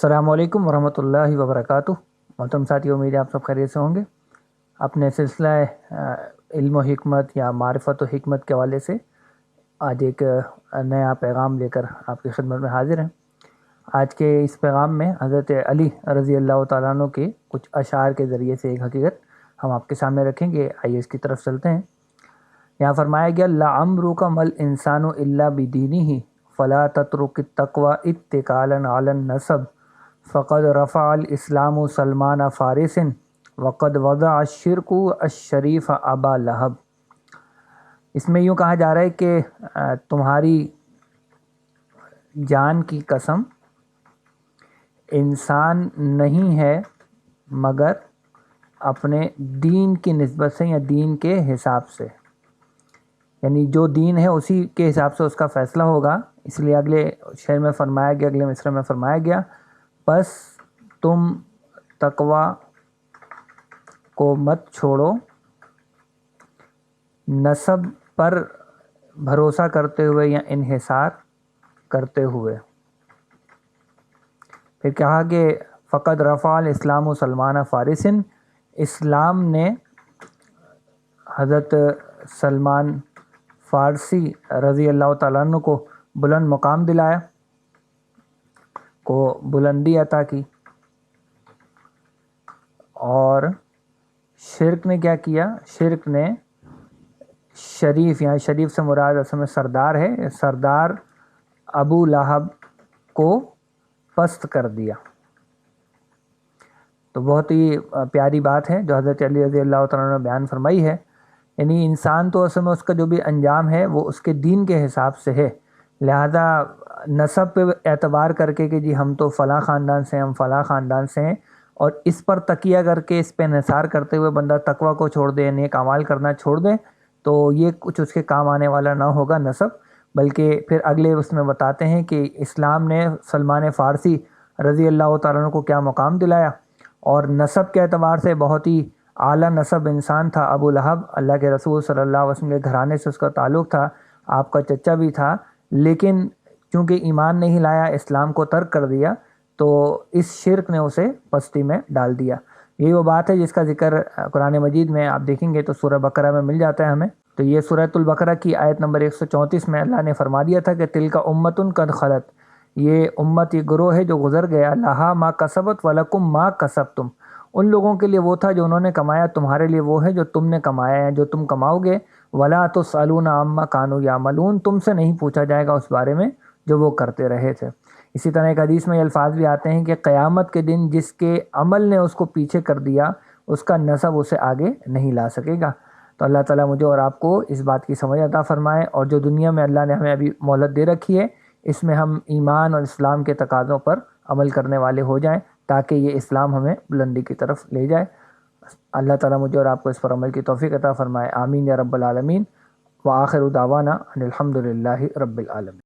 السلام علیکم ورحمۃ اللہ وبرکاتہ۔ محترم ساتھیو، امید ہے آپ سب خیریت سے ہوں گے۔ اپنے سلسلہ علم و حکمت یا معرفت و حکمت کے حوالے سے آج ایک نیا پیغام لے کر آپ کی خدمت میں حاضر ہیں۔ آج کے اس پیغام میں حضرت علی رضی اللہ تعالیٰ عنہ کے کچھ اشعار کے ذریعے سے ایک حقیقت ہم آپ کے سامنے رکھیں گے۔ آئیے اس کی طرف چلتے ہیں۔ یہاں فرمایا گیا لعمرک مل انسان الا بدینہ فلا تترک التقوی اتکالا علی النسب فقد رفع الاسلام سلمان فارس وقد وضع الشرک الشریف ابا لہب۔ اس میں یوں کہا جا رہا ہے کہ تمہاری جان کی قسم انسان نہیں ہے مگر اپنے دین کی نسبت سے یا دین کے حساب سے، یعنی جو دین ہے اسی کے حساب سے اس کا فیصلہ ہوگا۔ اس لیے اگلے شعر میں فرمایا گیا، اگلے مصرع میں فرمایا گیا، بس تم تقوی کو مت چھوڑو نسب پر بھروسہ کرتے ہوئے یا انحصار کرتے ہوئے۔ پھر کہا کہ فقد رفع الاسلام سلمان فارس، اسلام نے حضرت سلمان فارسی رضی اللہ تعالیٰ عنہ کو بلند مقام دلایا، کو بلندی عطا کی، اور شرک نے کیا کیا؟ شرک نے شریف، یہاں شریف سے مراد اصل میں سردار ہے، سردار ابو لہب کو پست کر دیا۔ تو بہت ہی پیاری بات ہے جو حضرت علی رضی اللہ تعالیٰ عنہ نے بیان فرمائی ہے، یعنی انسان تو اصل میں اس کا جو بھی انجام ہے وہ اس کے دین کے حساب سے ہے، لہذا نسب پہ اعتبار کر کے کہ جی ہم تو فلاں خاندان سے ہیں، ہم فلاں خاندان سے ہیں، اور اس پر تکیہ کر کے اس پہ انحصار کرتے ہوئے بندہ تقوی کو چھوڑ دے، نیک اعمال کرنا چھوڑ دے، تو یہ کچھ اس کے کام آنے والا نہ ہوگا نسب۔ بلکہ پھر اگلے اس میں بتاتے ہیں کہ اسلام نے سلمان فارسی رضی اللہ تعالیٰ عنہ کو کیا مقام دلایا، اور نسب کے اعتبار سے بہت ہی اعلیٰ نسب انسان تھا ابو لہب، اللہ کے رسول صلی اللہ علیہ وسلم کے گھرانے سے اس کا تعلق تھا، آپ کا چچا بھی تھا، لیکن چونکہ ایمان نہیں لایا، اسلام کو ترک کر دیا، تو اس شرک نے اسے پستی میں ڈال دیا۔ یہی وہ بات ہے جس کا ذکر قرآن مجید میں آپ دیکھیں گے تو سورہ بقرہ میں مل جاتا ہے ہمیں۔ تو یہ سورۃ البقرہ کی آیت نمبر 134 میں اللہ نے فرما دیا تھا کہ تلک امۃ قد خلت، یہ امت، یہ گروہ ہے جو گزر گیا، لہا ما کسبت ولکم ما کسبتم، ان لوگوں کے لیے وہ تھا جو انہوں نے کمایا، تمہارے لیے وہ ہے جو تم نے کمایا ہے، جو تم کماؤ گے، ولا تسألون عما کانوا یعملون، تم سے نہیں پوچھا جائے گا اس بارے میں جو وہ کرتے رہے تھے۔ اسی طرح ایک حدیث میں یہ الفاظ بھی آتے ہیں کہ قیامت کے دن جس کے عمل نے اس کو پیچھے کر دیا، اس کا نسب اسے آگے نہیں لا سکے گا۔ تو اللہ تعالیٰ مجھے اور آپ کو اس بات کی سمجھ عطا فرمائے، اور جو دنیا میں اللہ نے ہمیں ابھی مہلت دے رکھی ہے اس میں ہم ایمان اور اسلام کے تقاضوں پر عمل کرنے والے ہو جائیں، تاکہ یہ اسلام ہمیں بلندی کی طرف لے جائے۔ اللہ تعالیٰ مجھے اور آپ کو اس پر عمل کی توفیق عطا فرمائے، آمین یا رب العالمین۔ وآخر دعوانا ان الحمد للہ رب العالمین۔